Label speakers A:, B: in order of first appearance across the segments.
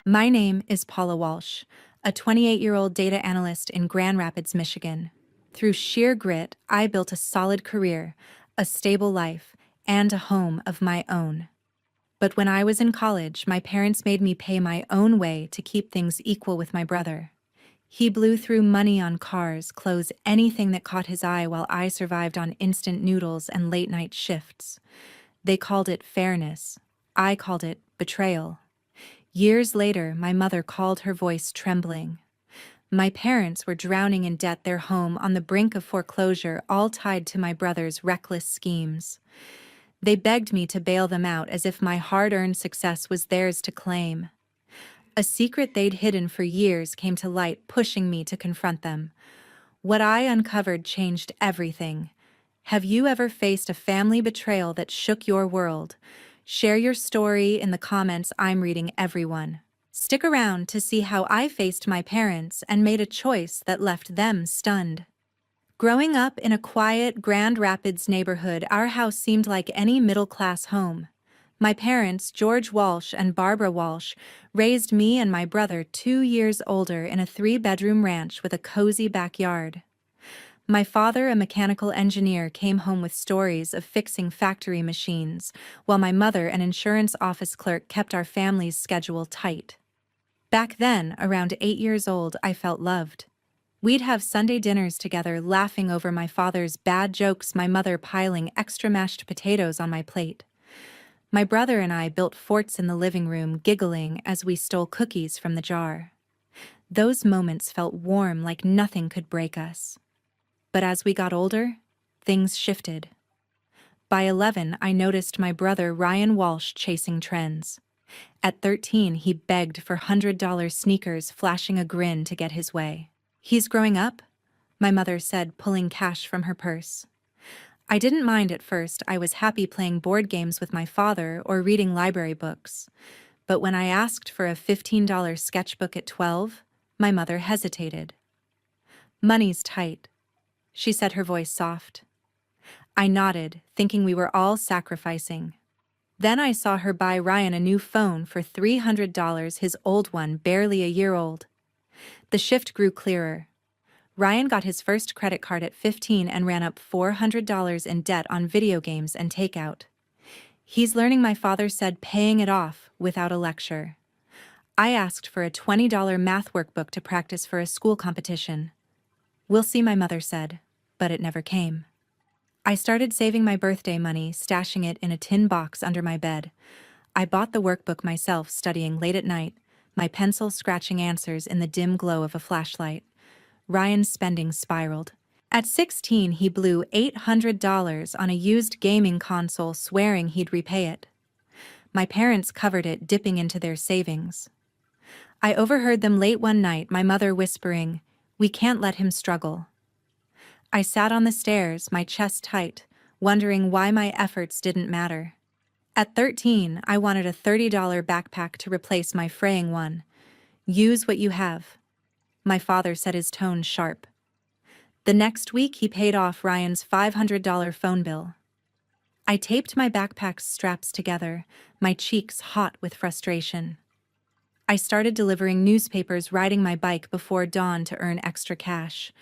A: My name is Paula Walsh, a 28-year-old data analyst in Grand Rapids, Michigan. Through sheer grit, I built a solid career, a stable life, and a home of my own. But when I was in college, my parents made me pay my own way to keep things equal with my brother. He blew through money on cars, clothes, anything that caught his eye while I survived on instant noodles and late-night shifts. They called it fairness. I called it betrayal. Years later, my mother called, her voice trembling. My parents were drowning in debt, their home on the brink of foreclosure, all tied to my brother's reckless schemes. They begged me to bail them out as if my hard-earned success was theirs to claim. A secret they'd hidden for years came to light, pushing me to confront them. What I uncovered changed everything. Have you ever faced a family betrayal that shook your world? Share your story in the comments. I'm reading everyone. Stick around to see how I faced my parents and made a choice that left them stunned. Growing up in a quiet Grand Rapids neighborhood, our house seemed like any middle-class home. My parents, George Walsh and Barbara Walsh, raised me and my brother 2 years older in a 3-bedroom ranch with a cozy backyard. My father, a mechanical engineer, came home with stories of fixing factory machines, while my mother, an insurance office clerk, kept our family's schedule tight. Back then, around 8 years old, I felt loved. We'd have Sunday dinners together, laughing over my father's bad jokes, my mother piling extra mashed potatoes on my plate. My brother and I built forts in the living room, giggling as we stole cookies from the jar. Those moments felt warm, like nothing could break us. But as we got older, things shifted. By 11, I noticed my brother Ryan Walsh chasing trends. At 13, he begged for $100 sneakers, flashing a grin to get his way. "He's growing up," my mother said, pulling cash from her purse. I didn't mind at first. I was happy playing board games with my father or reading library books. But when I asked for a $15 sketchbook at 12, my mother hesitated. "Money's tight," she said, her voice soft. I nodded, thinking we were all sacrificing. Then I saw her buy Ryan a new phone for $300, his old one barely a year old. The shift grew clearer. Ryan got his first credit card at 15 and ran up $400 in debt on video games and takeout. He's learning, my father said, paying it off without a lecture. I asked for a $20 math workbook to practice for a school competition. "We'll see," my mother said, but it never came. I started saving my birthday money, stashing it in a tin box under my bed. I bought the workbook myself, studying late at night, my pencil scratching answers in the dim glow of a flashlight. Ryan's spending spiraled. At 16, he blew $800 on a used gaming console, swearing he'd repay it. My parents covered it, dipping into their savings. I overheard them late one night, my mother whispering, "We can't let him struggle." I sat on the stairs, my chest tight, wondering why my efforts didn't matter. At 13, I wanted a $30 backpack to replace my fraying one. "Use what you have," my father said, his tone sharp. The next week, he paid off Ryan's $500 phone bill. I taped my backpack's straps together, my cheeks hot with frustration. I started delivering newspapers, riding my bike before dawn to earn extra cash.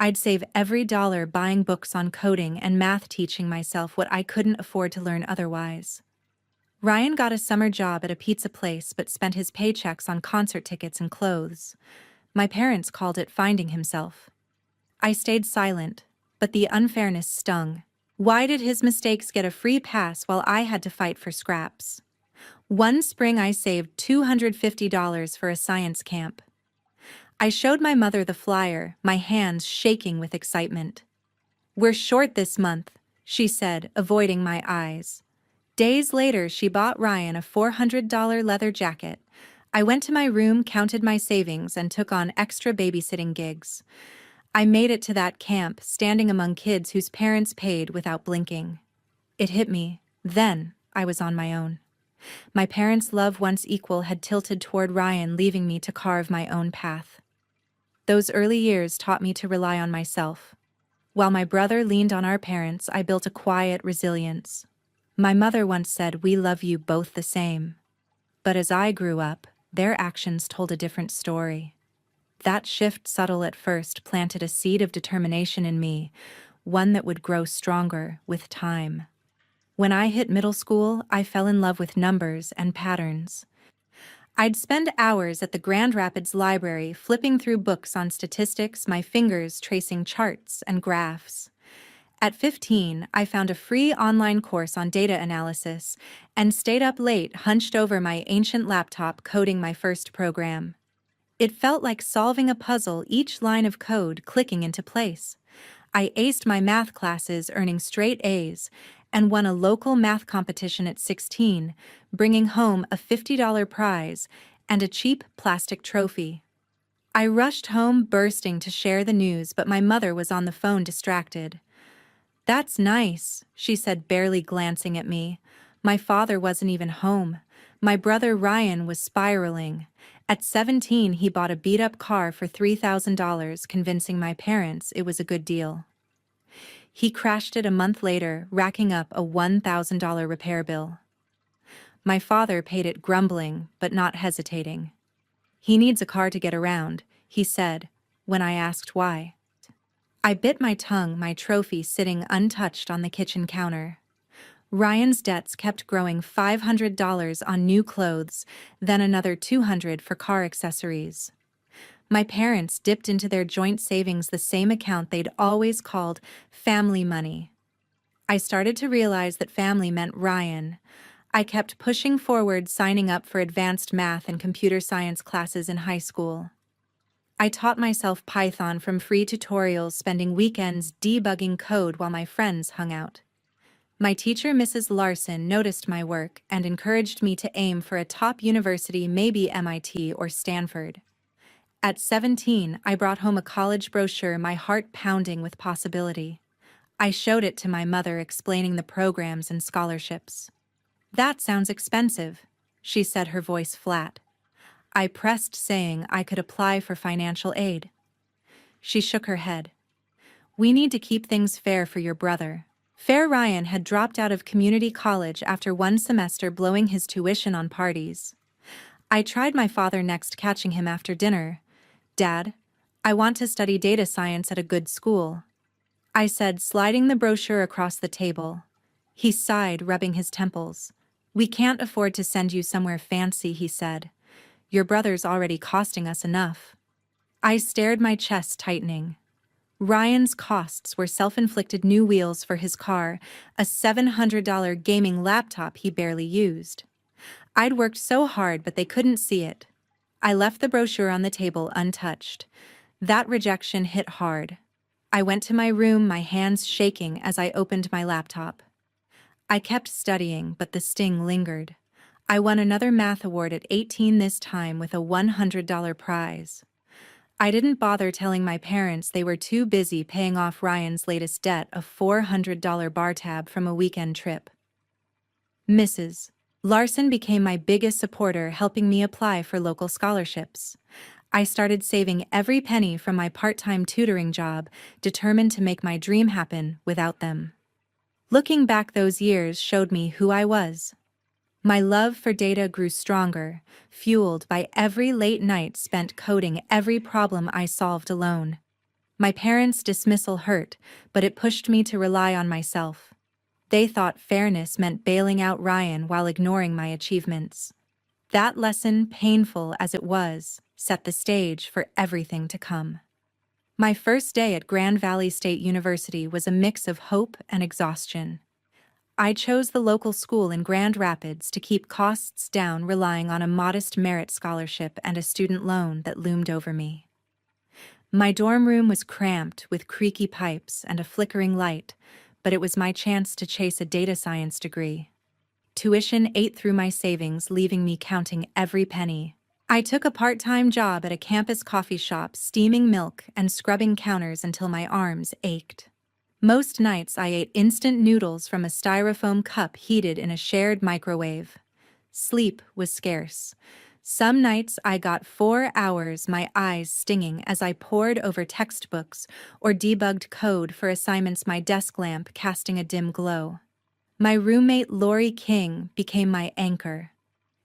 A: I'd save every dollar buying books on coding and math, teaching myself what I couldn't afford to learn otherwise. Ryan got a summer job at a pizza place but spent his paychecks on concert tickets and clothes. My parents called it finding himself. I stayed silent, but the unfairness stung. Why did his mistakes get a free pass while I had to fight for scraps? One spring, I saved $250 for a science camp. I showed my mother the flyer, my hands shaking with excitement. "We're short this month," she said, avoiding my eyes. Days later, she bought Ryan a $400 leather jacket. I went to my room, counted my savings, and took on extra babysitting gigs. I made it to that camp, standing among kids whose parents paid without blinking. It hit me. Then I was on my own. My parents' love, once equal, had tilted toward Ryan, leaving me to carve my own path. Those early years taught me to rely on myself. While my brother leaned on our parents, I built a quiet resilience. My mother once said, "We love you both the same." But as I grew up, their actions told a different story. That shift, subtle at first, planted a seed of determination in me, one that would grow stronger with time. When I hit middle school, I fell in love with numbers and patterns. I'd spend hours at the Grand Rapids Library flipping through books on statistics, my fingers tracing charts and graphs. At 15, I found a free online course on data analysis and stayed up late, hunched over my ancient laptop, coding my first program. It felt like solving a puzzle, each line of code clicking into place. I aced my math classes, earning straight A's, and won a local math competition at 16, bringing home a $50 prize and a cheap plastic trophy. I rushed home, bursting to share the news, but my mother was on the phone, distracted. "That's nice," she said, barely glancing at me. My father wasn't even home. My brother Ryan was spiraling. At 17, he bought a beat-up car for $3,000, convincing my parents it was a good deal. He crashed it a month later, racking up a $1,000 repair bill. My father paid it, grumbling, but not hesitating. "He needs a car to get around," he said, when I asked why. I bit my tongue, my trophy sitting untouched on the kitchen counter. Ryan's debts kept growing: $500 on new clothes, then another $200 for car accessories. My parents dipped into their joint savings, the same account they'd always called family money. I started to realize that family meant Ryan. I kept pushing forward, signing up for advanced math and computer science classes in high school. I taught myself Python from free tutorials, spending weekends debugging code while my friends hung out. My teacher, Mrs. Larson, noticed my work and encouraged me to aim for a top university, maybe MIT or Stanford. At 17, I brought home a college brochure, my heart pounding with possibility. I showed it to my mother, explaining the programs and scholarships. "That sounds expensive," she said, her voice flat. I pressed, saying I could apply for financial aid. She shook her head. "We need to keep things fair for your brother." Fair Ryan had dropped out of community college after one semester, blowing his tuition on parties. I tried my father next, catching him after dinner. "Dad, I want to study data science at a good school," I said, sliding the brochure across the table. He sighed, rubbing his temples. "We can't afford to send you somewhere fancy," he said. "Your brother's already costing us enough." I stared, my chest tightening. Ryan's costs were self-inflicted: new wheels for his car, a $700 gaming laptop he barely used. I'd worked so hard, but they couldn't see it. I left the brochure on the table untouched. That rejection hit hard. I went to my room, my hands shaking as I opened my laptop. I kept studying, but the sting lingered. I won another math award at 18, this time with a $100 prize. I didn't bother telling my parents, they were too busy paying off Ryan's latest debt, a $400 bar tab from a weekend trip. Mrs. Larson became my biggest supporter, helping me apply for local scholarships. I started saving every penny from my part-time tutoring job, determined to make my dream happen without them. Looking back, those years showed me who I was. My love for data grew stronger, fueled by every late night spent coding, every problem I solved alone. My parents' dismissal hurt, but it pushed me to rely on myself. They thought fairness meant bailing out Ryan while ignoring my achievements. That lesson, painful as it was, set the stage for everything to come. My first day at Grand Valley State University was a mix of hope and exhaustion. I chose the local school in Grand Rapids to keep costs down, relying on a modest merit scholarship and a student loan that loomed over me. My dorm room was cramped with creaky pipes and a flickering light, but it was my chance to chase a data science degree. Tuition ate through my savings, leaving me counting every penny. I took a part-time job at a campus coffee shop, steaming milk and scrubbing counters until my arms ached. Most nights I ate instant noodles from a styrofoam cup heated in a shared microwave. Sleep was scarce. Some nights I got 4 hours, my eyes stinging as I pored over textbooks or debugged code for assignments, my desk lamp casting a dim glow. My roommate Lori King became my anchor.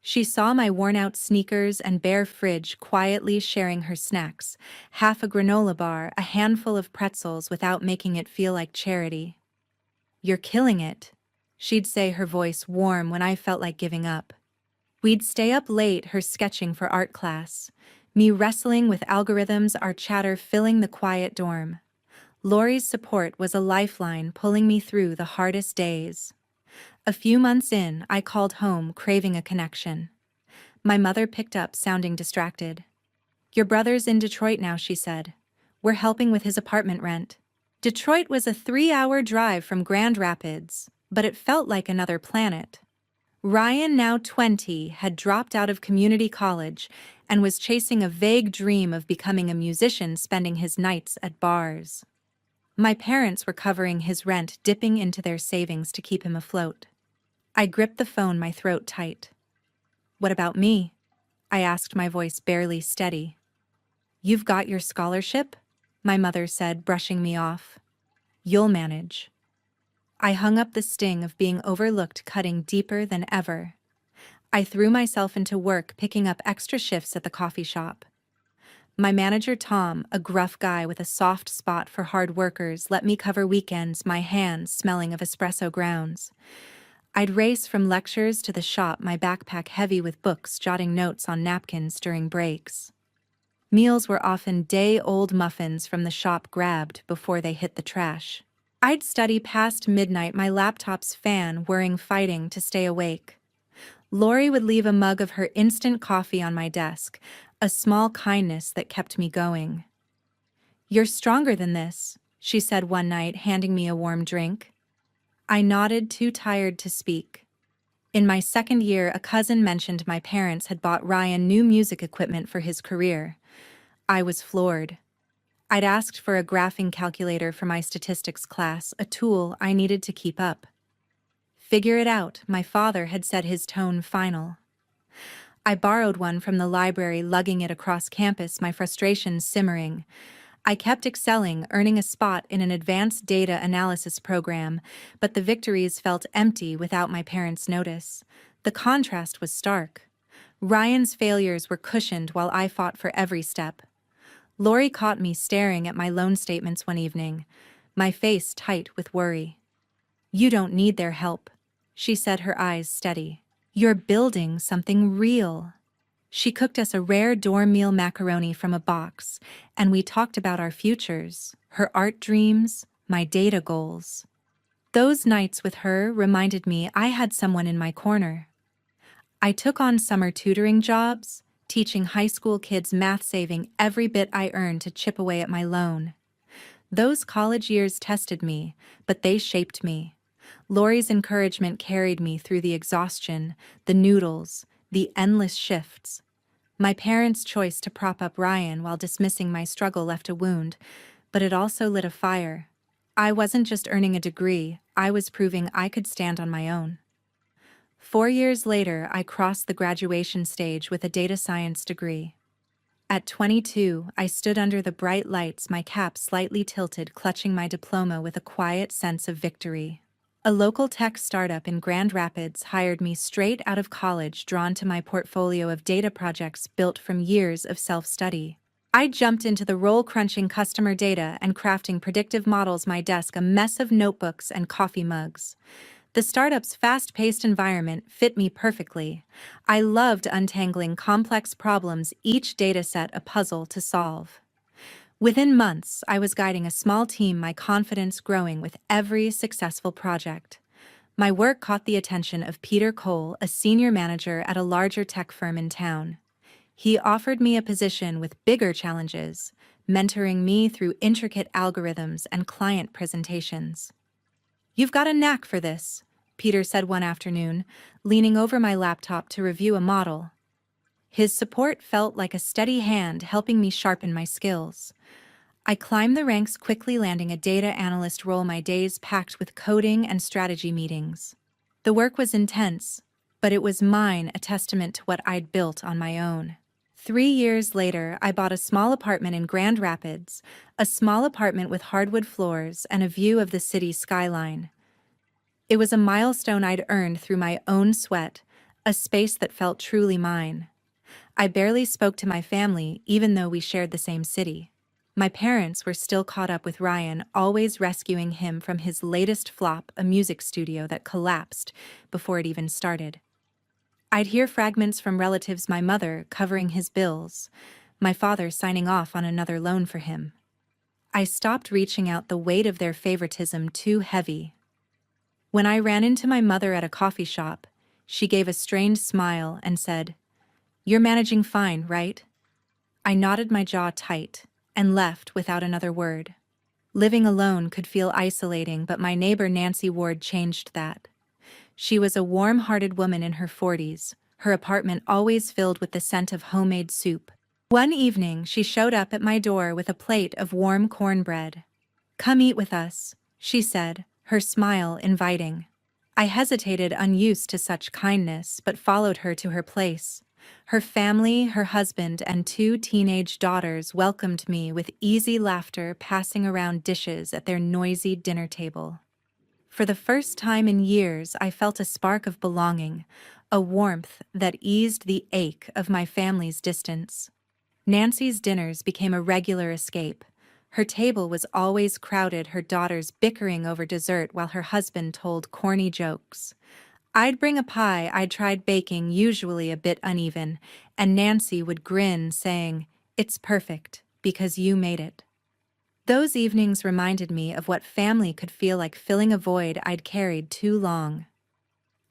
A: She saw my worn-out sneakers and bare fridge quietly sharing her snacks, half a granola bar, a handful of pretzels without making it feel like charity. "You're killing it," she'd say, her voice warm when I felt like giving up. We'd stay up late, her sketching for art class, me wrestling with algorithms, our chatter filling the quiet dorm. Lori's support was a lifeline pulling me through the hardest days. A few months in, I called home craving a connection. My mother picked up, sounding distracted. "Your brother's in Detroit now," she said. "We're helping with his apartment rent." Detroit was a 3-hour drive from Grand Rapids, but it felt like another planet. Ryan, now 20, had dropped out of community college and was chasing a vague dream of becoming a musician, spending his nights at bars. My parents were covering his rent, dipping into their savings to keep him afloat. I gripped the phone, my throat tight. "What about me?" I asked, my voice barely steady. "You've got your scholarship," my mother said, brushing me off. "You'll manage." I hung up, the sting of being overlooked cutting deeper than ever. I threw myself into work, picking up extra shifts at the coffee shop. My manager, Tom, a gruff guy with a soft spot for hard workers, let me cover weekends, my hands smelling of espresso grounds. I'd race from lectures to the shop, my backpack heavy with books, jotting notes on napkins during breaks. Meals were often day-old muffins from the shop, grabbed before they hit the trash. I'd study past midnight, my laptop's fan whirring, fighting to stay awake. Lori would leave a mug of her instant coffee on my desk, a small kindness that kept me going. "You're stronger than this," she said one night, handing me a warm drink. I nodded, too tired to speak. In my second year, a cousin mentioned my parents had bought Ryan new music equipment for his career. I was floored. I'd asked for a graphing calculator for my statistics class, a tool I needed to keep up. "Figure it out," my father had said, his tone final. I borrowed one from the library, lugging it across campus, my frustration simmering. I kept excelling, earning a spot in an advanced data analysis program, but the victories felt empty without my parents' notice. The contrast was stark. Ryan's failures were cushioned while I fought for every step. Lori caught me staring at my loan statements one evening, my face tight with worry. "You don't need their help," she said, her eyes steady. "You're building something real." She cooked us a rare dorm meal, macaroni from a box, and we talked about our futures, her art dreams, my data goals. Those nights with her reminded me I had someone in my corner. I took on summer tutoring jobs, teaching high school kids math, saving every bit I earned to chip away at my loan. Those college years tested me, but they shaped me. Lori's encouragement carried me through the exhaustion, the noodles, the endless shifts. My parents' choice to prop up Ryan while dismissing my struggle left a wound, but it also lit a fire. I wasn't just earning a degree, I was proving I could stand on my own. 4 years later, I crossed the graduation stage with a data science degree. At 22, I stood under the bright lights, my cap slightly tilted, clutching my diploma with a quiet sense of victory. A local tech startup in Grand Rapids hired me straight out of college, drawn to my portfolio of data projects built from years of self-study. I jumped into the role, crunching customer data and crafting predictive models, my desk a mess of notebooks and coffee mugs. The startup's fast-paced environment fit me perfectly. I loved untangling complex problems, each dataset a puzzle to solve. Within months, I was guiding a small team, my confidence growing with every successful project. My work caught the attention of Peter Cole, a senior manager at a larger tech firm in town. He offered me a position with bigger challenges, mentoring me through intricate algorithms and client presentations. "You've got a knack for this," Peter said one afternoon, leaning over my laptop to review a model. His support felt like a steady hand, helping me sharpen my skills. I climbed the ranks, quickly landing a data analyst role, my days packed with coding and strategy meetings. The work was intense, but it was mine, a testament to what I'd built on my own. 3 years later, I bought a small apartment in Grand Rapids, a small apartment with hardwood floors and a view of the city skyline. It was a milestone I'd earned through my own sweat, a space that felt truly mine. I barely spoke to my family, even though we shared the same city. My parents were still caught up with Ryan, always rescuing him from his latest flop, a music studio that collapsed before it even started. I'd hear fragments from relatives, my mother covering his bills, my father signing off on another loan for him. I stopped reaching out, the weight of their favoritism too heavy. When I ran into my mother at a coffee shop, she gave a strained smile and said, "You're managing fine, right?" I nodded, my jaw tight, and left without another word. Living alone could feel isolating, but my neighbor Nancy Ward changed that. She was a warm-hearted woman in her 40s, her apartment always filled with the scent of homemade soup. One evening, she showed up at my door with a plate of warm cornbread. "Come eat with us," she said, her smile inviting. I hesitated, unused to such kindness, but followed her to her place. Her family, her husband, and 2 teenage daughters welcomed me with easy laughter, passing around dishes at their noisy dinner table. For the first time in years, I felt a spark of belonging, a warmth that eased the ache of my family's distance. Nancy's dinners became a regular escape. Her table was always crowded, her daughters bickering over dessert while her husband told corny jokes. I'd bring a pie I'd tried baking, usually a bit uneven, and Nancy would grin, saying, "It's perfect, because you made it." Those evenings reminded me of what family could feel like, filling a void I'd carried too long.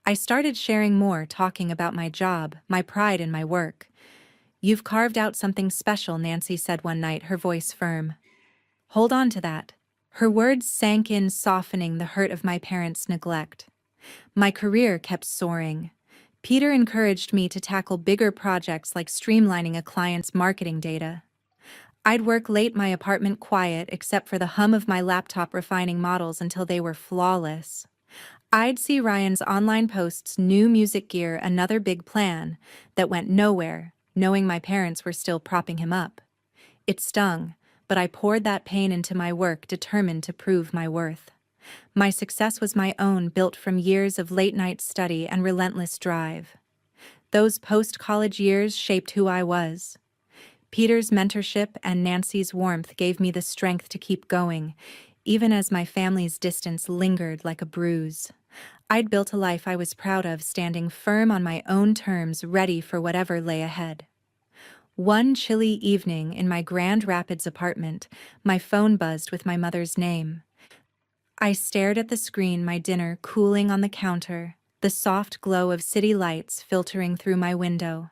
A: I started sharing more, talking about my job, my pride in my work. "You've carved out something special," Nancy said one night, her voice firm. "Hold on to that." Her words sank in, softening the hurt of my parents' neglect. My career kept soaring. Peter encouraged me to tackle bigger projects like streamlining a client's marketing data. I'd work late, my apartment quiet except for the hum of my laptop refining models until they were flawless. I'd see Ryan's online posts, new music gear, another big plan that went nowhere, knowing my parents were still propping him up. It stung, but I poured that pain into my work, determined to prove my worth. My success was my own, built from years of late-night study and relentless drive. Those post-college years shaped who I was. Peter's mentorship and Nancy's warmth gave me the strength to keep going, even as my family's distance lingered like a bruise. I'd built a life I was proud of, standing firm on my own terms, ready for whatever lay ahead. One chilly evening in my Grand Rapids apartment, my phone buzzed with my mother's name. I stared at the screen, my dinner cooling on the counter, the soft glow of city lights filtering through my window.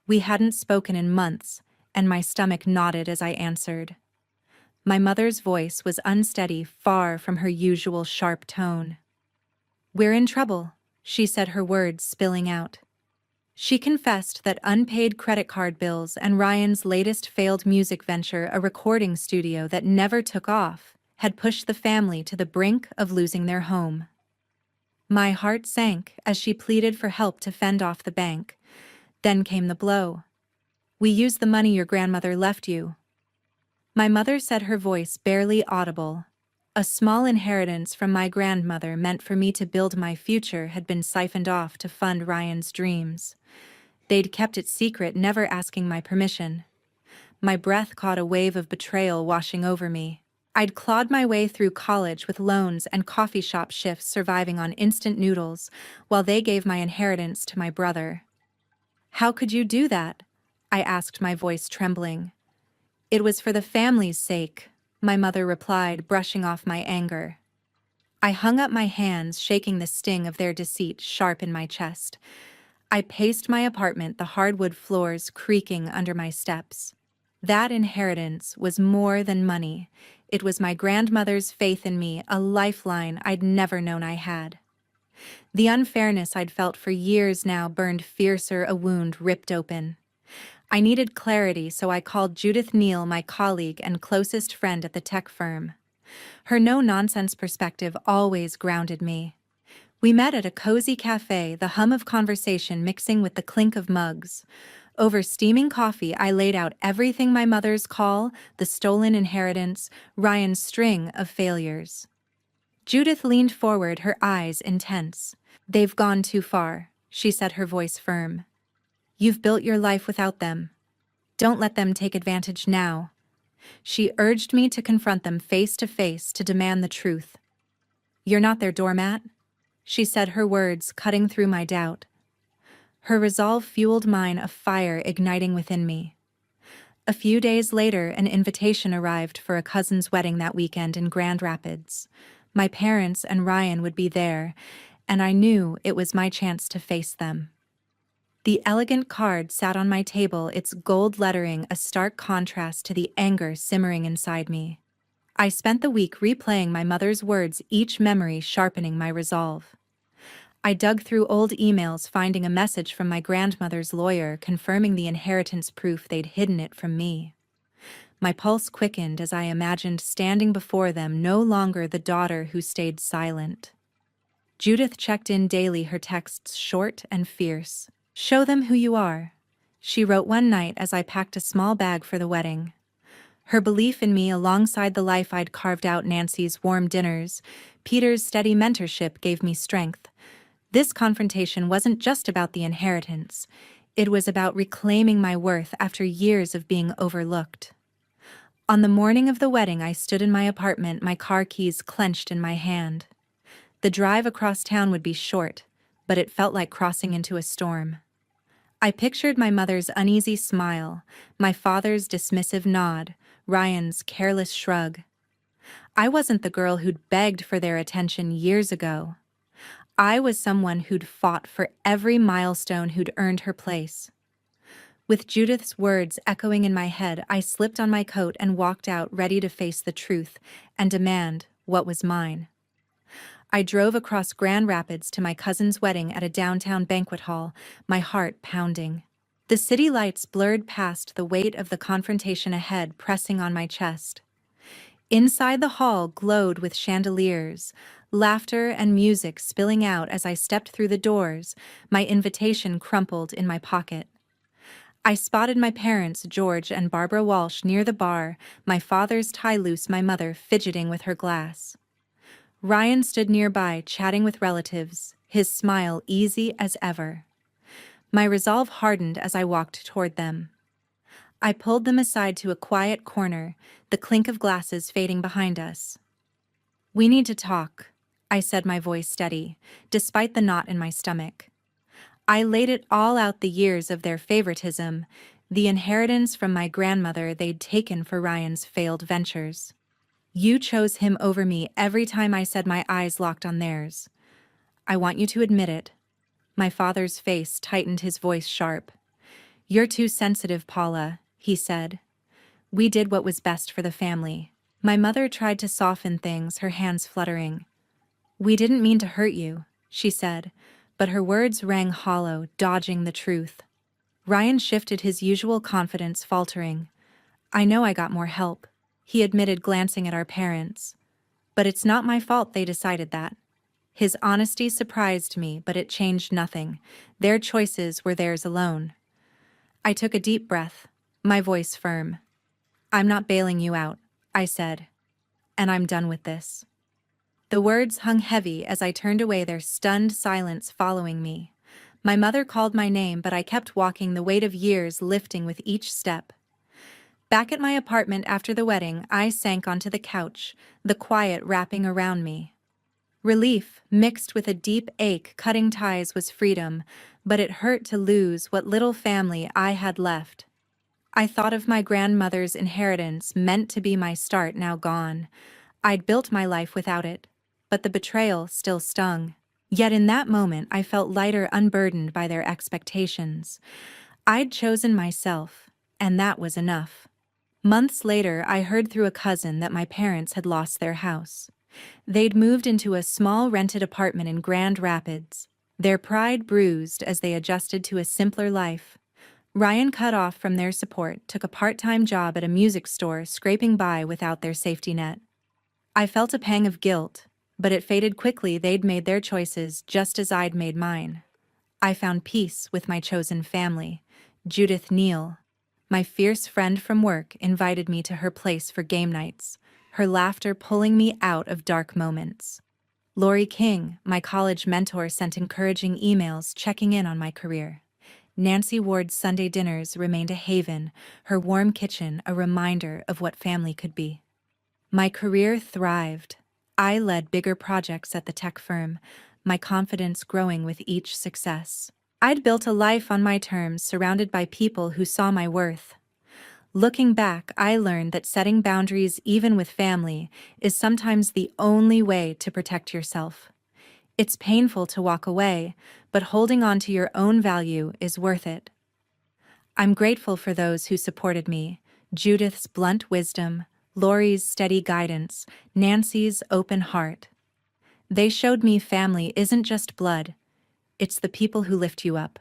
A: We hadn't spoken in months, and my stomach knotted as I answered. My mother's voice was unsteady, far from her usual sharp tone. "We're in trouble," she said, her words spilling out. She confessed that unpaid credit card bills and Ryan's latest failed music venture, a recording studio that never took off, had pushed the family to the brink of losing their home. My heart sank as she pleaded for help to fend off the bank. Then came the blow. "We used the money your grandmother left you." My mother said, her voice barely audible. A small inheritance from my grandmother, meant for me to build my future, had been siphoned off to fund Ryan's dreams. They'd kept it secret, never asking my permission. My breath caught a wave of betrayal washing over me. I'd clawed my way through college with loans and coffee shop shifts, surviving on instant noodles, while they gave my inheritance to my brother. "How could you do that?" I asked, my voice trembling. "It was for the family's sake," my mother replied, brushing off my anger. I hung up my hands, shaking the sting of their deceit sharp in my chest. I paced my apartment, the hardwood floors creaking under my steps. That inheritance was more than money. It was my grandmother's faith in me, a lifeline I'd never known I had. The unfairness I'd felt for years now burned fiercer, a wound ripped open. I needed clarity, so I called Judith Neal, my colleague and closest friend at the tech firm. Her no-nonsense perspective always grounded me. We met at a cozy cafe, the hum of conversation mixing with the clink of mugs. Over steaming coffee, I laid out everything: my mother's call, the stolen inheritance, Ryan's string of failures. Judith leaned forward, her eyes intense. "They've gone too far," she said, her voice firm. "You've built your life without them. Don't let them take advantage now." She urged me to confront them face to face to demand the truth. "You're not their doormat," she said, her words cutting through my doubt. Her resolve fueled mine, a fire igniting within me. A few days later, an invitation arrived for a cousin's wedding that weekend in Grand Rapids. My parents and Ryan would be there, and I knew it was my chance to face them. The elegant card sat on my table, its gold lettering a stark contrast to the anger simmering inside me. I spent the week replaying my mother's words, each memory sharpening my resolve. I dug through old emails, finding a message from my grandmother's lawyer confirming the inheritance proof they'd hidden it from me. My pulse quickened as I imagined standing before them, no longer the daughter who stayed silent. Judith checked in daily, her texts short and fierce. "Show them who you are," she wrote one night as I packed a small bag for the wedding. Her belief in me, alongside the life I'd carved out, Nancy's warm dinners, Peter's steady mentorship, gave me strength. This confrontation wasn't just about the inheritance. It was about reclaiming my worth after years of being overlooked. On the morning of the wedding, I stood in my apartment, my car keys clenched in my hand. The drive across town would be short, but it felt like crossing into a storm. I pictured my mother's uneasy smile, my father's dismissive nod, Ryan's careless shrug. I wasn't the girl who'd begged for their attention years ago. I was someone who'd fought for every milestone, who'd earned her place. With Judith's words echoing in my head, I slipped on my coat and walked out, ready to face the truth and demand what was mine. I drove across Grand Rapids to my cousin's wedding at a downtown banquet hall, my heart pounding. The city lights blurred past, the weight of the confrontation ahead pressing on my chest. Inside, the hall glowed with chandeliers, laughter and music spilling out as I stepped through the doors, my invitation crumpled in my pocket. I spotted my parents, George and Barbara Walsh, near the bar, my father's tie loose, my mother fidgeting with her glass. Ryan stood nearby, chatting with relatives, his smile easy as ever. My resolve hardened as I walked toward them. I pulled them aside to a quiet corner, the clink of glasses fading behind us. "We need to talk," I said, my voice steady, despite the knot in my stomach. I laid it all out, the years of their favoritism, the inheritance from my grandmother they'd taken for Ryan's failed ventures. "You chose him over me," every time I said, my eyes locked on theirs. "I want you to admit it." My father's face tightened, his voice sharp. "You're too sensitive, Paula," he said. "We did what was best for the family." My mother tried to soften things, her hands fluttering. "We didn't mean to hurt you," she said, but her words rang hollow, dodging the truth. Ryan shifted, his usual confidence faltering. "I know I got more help," he admitted, glancing at our parents. "But it's not my fault they decided that." His honesty surprised me, but it changed nothing. Their choices were theirs alone. I took a deep breath, my voice firm. "I'm not bailing you out," I said, "and I'm done with this." The words hung heavy as I turned away, their stunned silence following me. My mother called my name, but I kept walking, the weight of years lifting with each step. Back at my apartment after the wedding, I sank onto the couch, the quiet wrapping around me. Relief, mixed with a deep ache, cutting ties was freedom, but it hurt to lose what little family I had left. I thought of my grandmother's inheritance, meant to be my start, now gone. I'd built my life without it, but the betrayal still stung. Yet in that moment I felt lighter, unburdened by their expectations. I'd chosen myself, and that was enough. Months later, I heard through a cousin that my parents had lost their house. They'd moved into a small rented apartment in Grand Rapids, their pride bruised as they adjusted to a simpler life. Ryan, cut off from their support, took a part-time job at a music store, scraping by without their safety net. I felt a pang of guilt, but it faded quickly. They'd made their choices just as I'd made mine. I found peace with my chosen family. Judith Neal, my fierce friend from work, invited me to her place for game nights, her laughter pulling me out of dark moments. Lori King, my college mentor, sent encouraging emails checking in on my career. Nancy Ward's Sunday dinners remained a haven, her warm kitchen a reminder of what family could be. My career thrived. I led bigger projects at the tech firm, my confidence growing with each success. I'd built a life on my terms, surrounded by people who saw my worth. Looking back, I learned that setting boundaries, even with family, is sometimes the only way to protect yourself. It's painful to walk away, but holding on to your own value is worth it. I'm grateful for those who supported me: Judith's blunt wisdom, Lori's steady guidance, Nancy's open heart. They showed me family isn't just blood, it's the people who lift you up.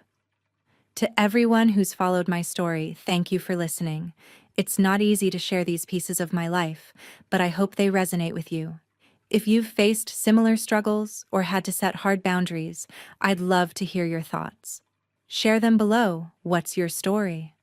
A: To everyone who's followed my story, thank you for listening. It's not easy to share these pieces of my life, but I hope they resonate with you. If you've faced similar struggles or had to set hard boundaries, I'd love to hear your thoughts. Share them below. What's your story?